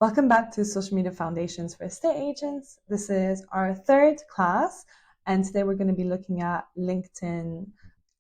Welcome back to Social Media Foundations for Estate Agents. This is our third class, and today we're going to be looking at LinkedIn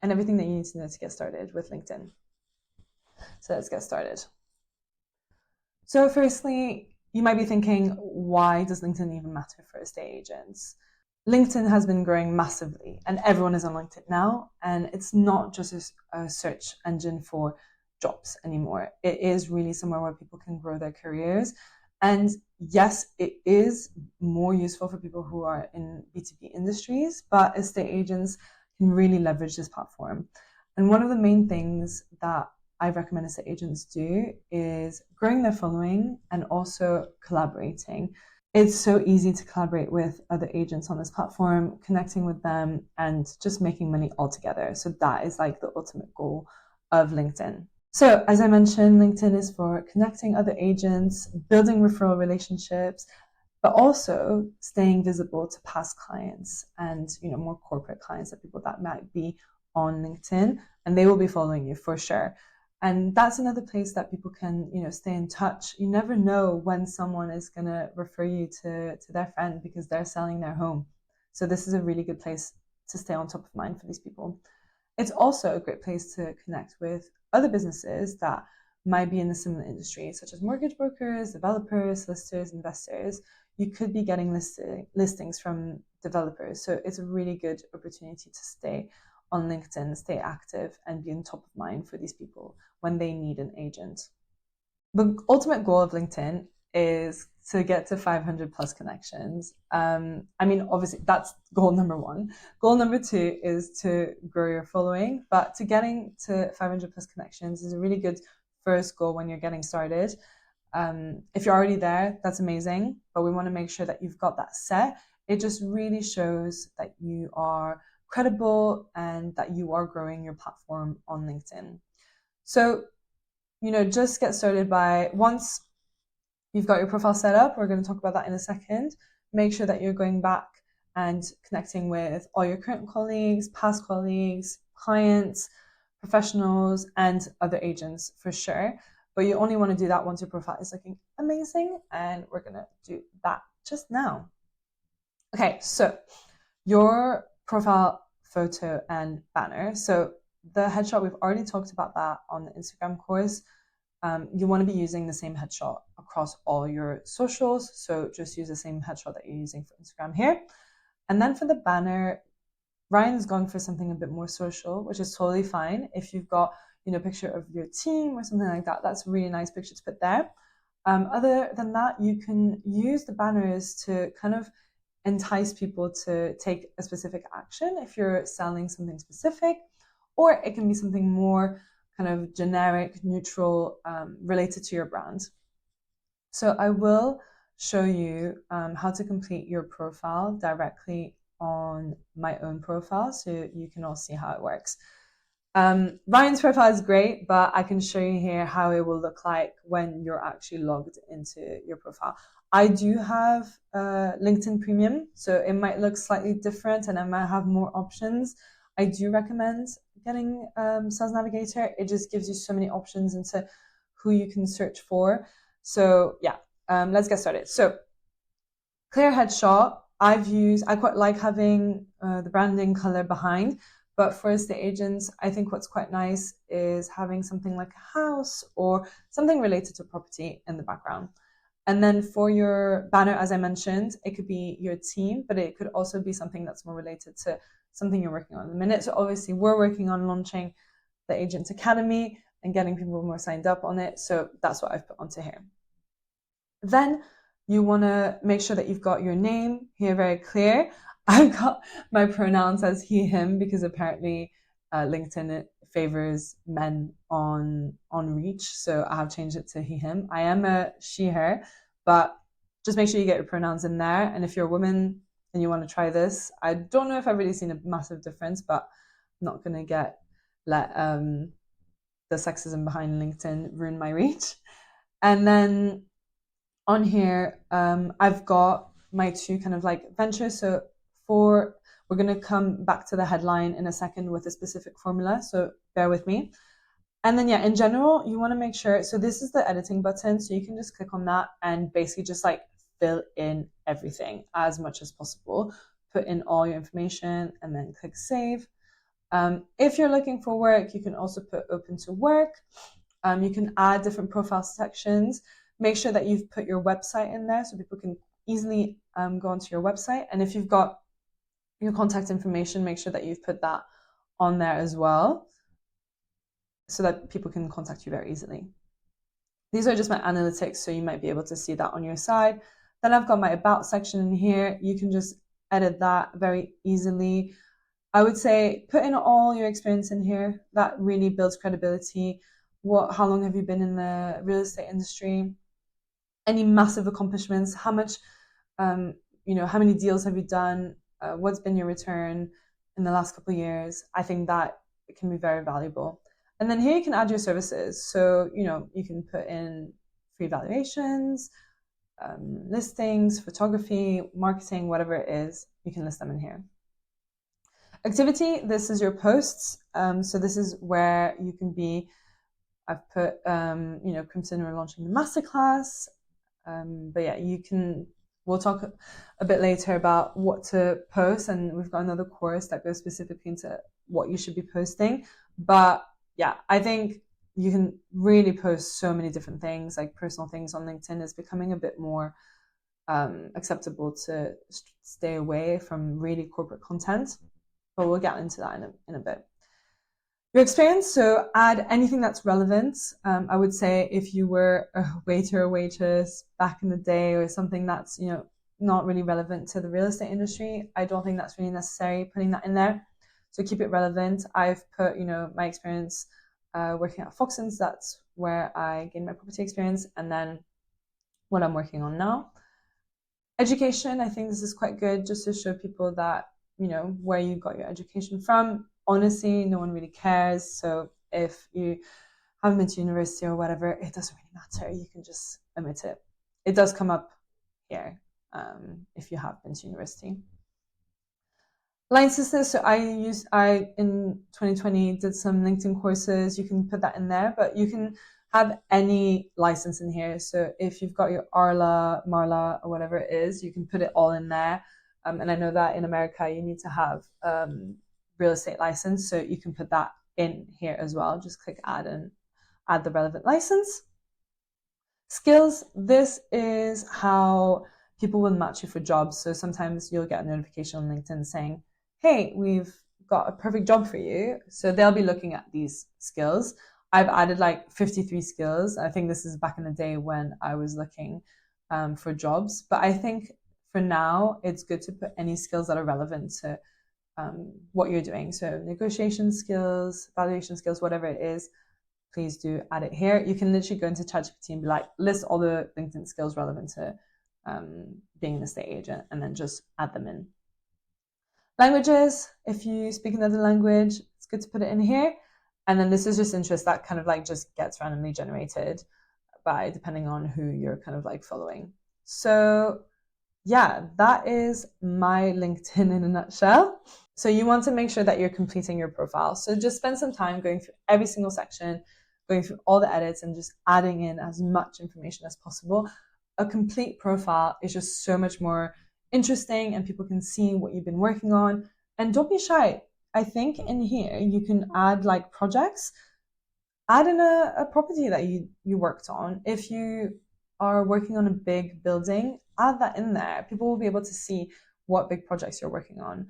and everything that you need to know to get started with LinkedIn. So let's get started. So firstly, you might be thinking, why does LinkedIn even matter for estate agents? LinkedIn has been growing massively and everyone is on LinkedIn now, and it's not just a search engine for jobs anymore. It is really somewhere where people can grow their careers. And yes, it is more useful for people who are in B2B industries, but estate agents can really leverage this platform. And one of the main things that I recommend estate agents do is growing their following and also collaborating. It's so easy to collaborate with other agents on this platform, connecting with them and just making money all together. So that is like the ultimate goal of LinkedIn. So as I mentioned, LinkedIn is for connecting other agents, building referral relationships, but also staying visible to past clients and, more corporate clients, that people that might be on LinkedIn, and they will be following you for sure. And that's another place that people can, stay in touch. You never know when someone is going to refer you to their friend because they're selling their home. So this is a really good place to stay on top of mind for these people. It's also a great place to connect with other businesses that might be in a similar industry, such as mortgage brokers, developers, solicitors, investors. You could be getting listings from developers. So it's a really good opportunity to stay on LinkedIn, stay active, and be on top of mind for these people when they need an agent. The ultimate goal of LinkedIn is to get to 500 plus connections. Obviously that's goal number one. Goal number two is to grow your following, but to getting to 500 plus connections is a really good first goal when you're getting started. If you're already there, that's amazing, but we want to make sure that you've got that set. It just really shows that you are credible and that you are growing your platform on LinkedIn. So, just get started by, once you've got your profile set up, we're going to talk about that in a second. Make sure that you're going back and connecting with all your current colleagues, past colleagues, clients, professionals, and other agents for sure. But you only want to do that once your profile is looking amazing, and we're going to do that just now. Okay, so your profile photo and banner. So the headshot, we've already talked about that on the Instagram course. You want to be using the same headshot across all your socials. So just use the same headshot that you're using for Instagram here. And then for the banner, Ryan's gone for something a bit more social, which is totally fine. If you've got, a picture of your team or something like that, that's a really nice picture to put there. Other than that, you can use the banners to kind of entice people to take a specific action if you're selling something specific, or it can be something more kind of generic, neutral, related to your brand. So I will show you how to complete your profile directly on my own profile so you can all see how it works. Ryan's profile is great, but I can show you here how it will look like when you're actually logged into your profile. I do have LinkedIn Premium, so it might look slightly different and I might have more options. I do recommend getting Sales Navigator. It just gives you so many options into who you can search for. So yeah, let's get started. So clear headshot. I quite like having the branding color behind, but for estate agents, I think what's quite nice is having something like a house or something related to property in the background. And then for your banner, as I mentioned, it could be your team, but it could also be something that's more related to something you're working on in the minute. So obviously we're working on launching the Agent Academy and getting people more signed up on it. So that's what I've put onto here. Then you want to make sure that you've got your name here very clear. I've got my pronouns as he, him, because apparently LinkedIn favors men on reach. So I have changed it to he, him. I am a she, her, but just make sure you get your pronouns in there. And if you're a woman and you want to try this, I don't know if I've really seen a massive difference, but I'm not going to let the sexism behind LinkedIn ruin my reach. And then on here, I've got my two kind of like ventures. So we're going to come back to the headline in a second with a specific formula. So bear with me. And then, yeah, in general, you want to make sure. So this is the editing button. So you can just click on that and basically just like fill in everything as much as possible. Put in all your information and then click save. If you're looking for work, you can also put open to work. You can add different profile sections. Make sure that you've put your website in there so people can easily go onto your website. And if you've got your contact information, make sure that you've put that on there as well so that people can contact you very easily. These are just my analytics, so you might be able to see that on your side. Then I've got my about section in here. You can just edit that very easily. I would say put in all your experience in here. That really builds credibility. How long have you been in the real estate industry? Any massive accomplishments? How much, how many deals have you done? What's been your return in the last couple of years? I think that it can be very valuable. And then here you can add your services. So, you can put in free valuations, listings, photography, marketing, whatever it is, you can list them in here. Activity, this is your posts. So this is where you can be. I've put, Crimson are launching the masterclass. But yeah, we'll talk a bit later about what to post, and we've got another course that goes specifically into what you should be posting. But yeah, I think you can really post so many different things, like personal things on LinkedIn is becoming a bit more acceptable to stay away from really corporate content. But we'll get into that in a bit. Your experience, so add anything that's relevant. I would say if you were a waiter or waitress back in the day or something that's, not really relevant to the real estate industry, I don't think that's really necessary putting that in there. So keep it relevant. I've put, my experience working at Foxtons, that's where I gained my property experience, and then what I'm working on now. Education, I think this is quite good just to show people that, where you got your education from. Honestly, no one really cares. So if you haven't been to university or whatever, it doesn't really matter. You can just omit it. It does come up here if you have been to university. Line sisters, so I in 2020 did some LinkedIn courses. You can put that in there, but you can have any license in here. So if you've got your Arla, Marla, or whatever it is, you can put it all in there. And I know that in America you need to have real estate license, so you can put that in here as well. Just click add and add the relevant license. Skills, this is how people will match you for jobs. So sometimes you'll get a notification on LinkedIn saying, hey, we've got a perfect job for you. So they'll be looking at these skills. I've added like 53 skills. I think this is back in the day when I was looking for jobs. But I think for now, it's good to put any skills that are relevant to what you're doing. So negotiation skills, valuation skills, whatever it is, please do add it here. You can literally go into ChatGPT and be like, list all the LinkedIn skills relevant to being an estate agent, and then just add them in. Languages, if you speak another language, it's good to put it in here. And then this is just interest that kind of like just gets randomly generated by depending on who you're kind of like following. So yeah, that is my LinkedIn in a nutshell. So you want to make sure that you're completing your profile. So just spend some time going through every single section, going through all the edits and just adding in as much information as possible. A complete profile is just so much more interesting and people can see what you've been working on. And don't be shy. I think in here you can add like projects. Add in a property that you worked on. If you are working on a big building, add that in there. People will be able to see what big projects you're working on.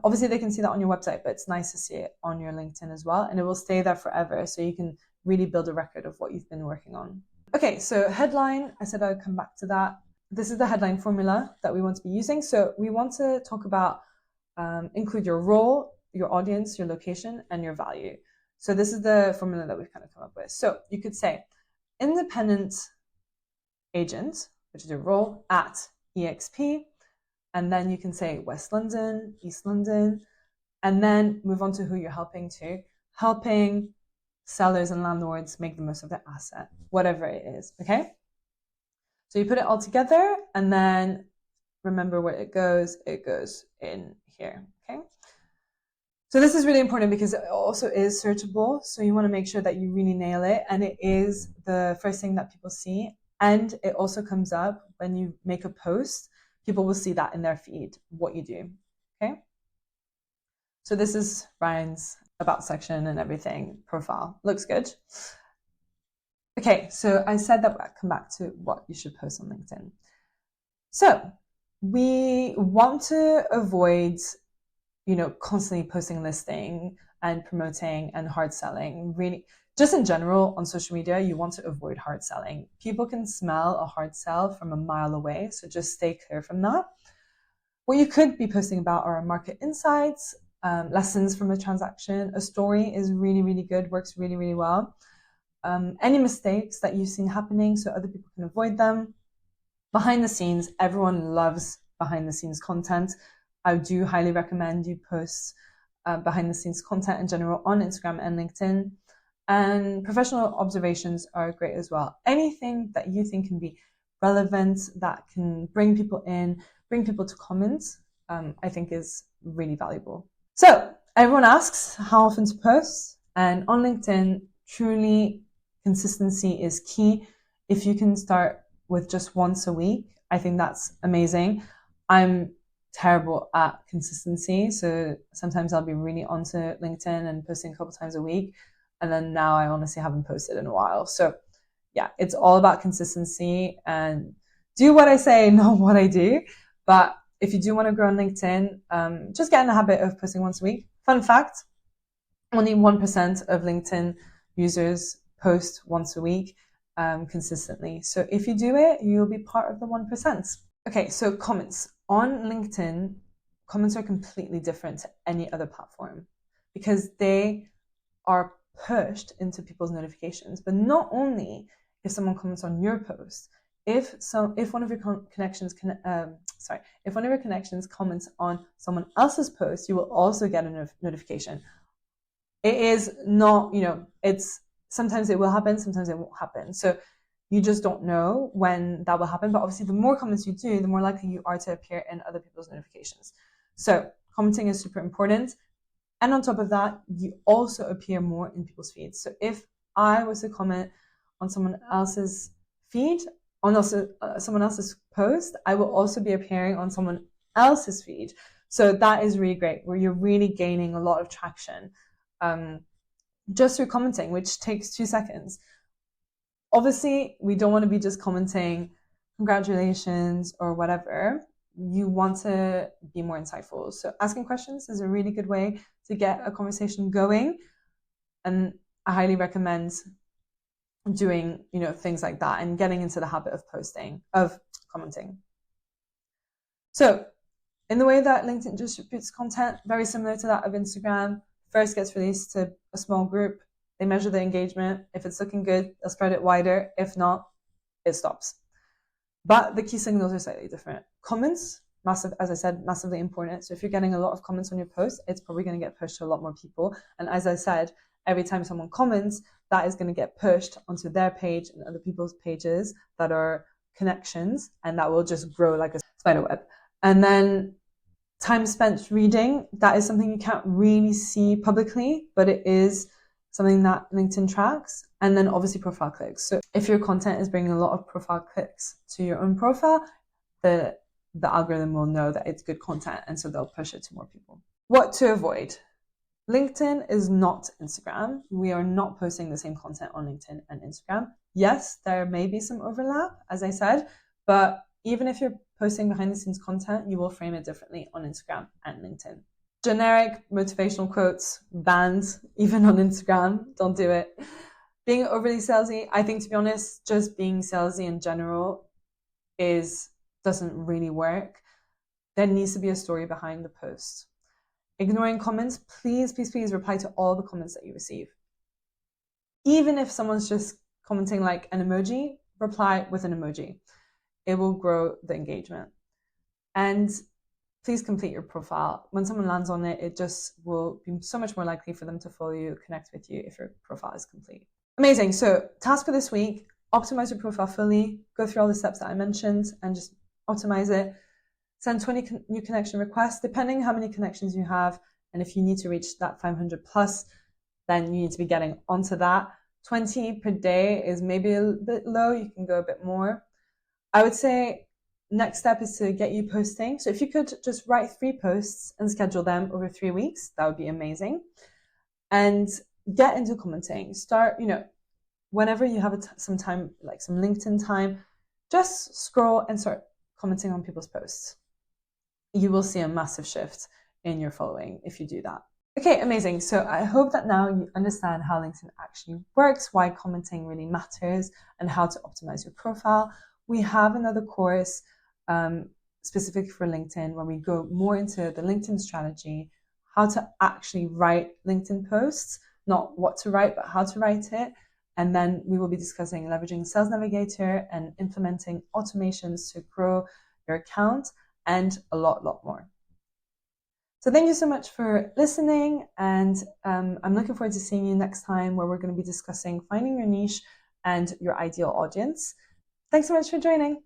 Obviously, they can see that on your website, but it's nice to see it on your LinkedIn as well. And it will stay there forever. So you can really build a record of what you've been working on. Okay, so headline, I said I would come back to that. This is the headline formula that we want to be using. So we want to talk about, include your role, your audience, your location, and your value. So this is the formula that we've kind of come up with. So you could say independent agent, which is your role, at EXP. And then you can say West London, East London, and then move on to who you're helping to. Helping sellers and landlords make the most of their asset, whatever it is, okay? So you put it all together and then remember where it goes in here, okay? So this is really important because it also is searchable. So you want to make sure that you really nail it. And it is the first thing that people see. And it also comes up when you make a post. People will see that in their feed, what you do. Okay. So this is Ryan's about section and everything profile. Looks good. Okay. So I said that I'll come back to what you should post on LinkedIn. So we want to avoid constantly posting listing and promoting and hard selling. Really, just in general on social media, you want to avoid hard selling. People can smell a hard sell from a mile away, so just stay clear from that. What you could be posting about are market insights, lessons from a transaction. A story is really, really good, works really, really well. Any mistakes that you've seen happening so other people can avoid them. Behind the scenes, everyone loves behind the scenes content. I do highly recommend you post behind the scenes content in general on Instagram and LinkedIn. And professional observations are great as well. Anything that you think can be relevant, that can bring people in, bring people to comments, I think is really valuable. So everyone asks how often to post, and on LinkedIn, truly consistency is key. If you can start with just once a week, I think that's amazing. I'm terrible at consistency, so sometimes I'll be really onto LinkedIn and posting a couple times a week, and then now I honestly haven't posted in a while. So yeah, it's all about consistency and do what I say, not what I do. But if you do want to grow on LinkedIn, just get in the habit of posting once a week. Fun fact, only 1% of LinkedIn users post once a week consistently. So if you do it, you'll be part of the 1%. Okay, so comments. On LinkedIn, comments are completely different to any other platform because they are pushed into people's notifications. But not only if someone comments on your post, if one of your connections if one of your connections comments on someone else's post, you will also get a notification. It is not, it's sometimes it will happen, sometimes it won't happen. So you just don't know when that will happen. But obviously, the more comments you do, the more likely you are to appear in other people's notifications. So commenting is super important. And on top of that, you also appear more in people's feeds. So if I was to comment on someone else's feed, on someone else's post, I will also be appearing on someone else's feed. So that is really great, where you're really gaining a lot of traction just through commenting, which takes 2 seconds. Obviously, we don't want to be just commenting congratulations or whatever. You want to be more insightful. So asking questions is a really good way to get a conversation going. And I highly recommend doing, things like that and getting into the habit of commenting. So in the way that LinkedIn distributes content, very similar to that of Instagram, first gets released to a small group. They measure the engagement. If it's looking good, they'll spread it wider. If not, it stops. But the key signals are slightly different. Comments, massive, as I said, massively important. So if you're getting a lot of comments on your post, it's probably going to get pushed to a lot more people. And as I said, every time someone comments, that is going to get pushed onto their page and other people's pages that are connections, and that will just grow like a spider web. And then time spent reading, that is something you can't really see publicly, but it is something that LinkedIn tracks. And then obviously profile clicks. So if your content is bringing a lot of profile clicks to your own profile, the algorithm will know that it's good content, and so they'll push it to more people. What to avoid? LinkedIn is not Instagram. We are not posting the same content on LinkedIn and Instagram. Yes, there may be some overlap, as I said, but even if you're posting behind the scenes content, you will frame it differently on Instagram and LinkedIn. Generic motivational quotes, banned, even on Instagram. Don't do it. Being overly salesy, I think, to be honest, just being salesy in general doesn't really work. There needs to be a story behind the post. Ignoring comments, please, please, please reply to all the comments that you receive. Even if someone's just commenting like an emoji, reply with an emoji. It will grow the engagement. And please complete your profile. When someone lands on it, it just will be so much more likely for them to follow you, connect with you if your profile is complete. Amazing. So task for this week, optimize your profile fully, go through all the steps that I mentioned and just optimize it. Send 20 new connection requests. Depending how many connections you have, And if you need to reach that 500 plus, then you need to be getting onto that. 20 per day is maybe a bit low. You can go a bit more. I would say next step is to get you posting. So if you could just write 3 posts and schedule them over 3 weeks, that would be amazing. And get into commenting. Start, whenever you have some time, like some LinkedIn time, just scroll and start commenting on people's posts. You will see a massive shift in your following if you do that. Okay, amazing. So I hope that now you understand how LinkedIn actually works, why commenting really matters, and how to optimize your profile. We have another course specific for LinkedIn where we go more into the LinkedIn strategy, how to actually write LinkedIn posts, not what to write, but how to write it. And then we will be discussing leveraging Sales Navigator and implementing automations to grow your account and a lot more. So thank you so much for listening, and I'm looking forward to seeing you next time where we're going to be discussing finding your niche and your ideal audience. Thanks so much for joining.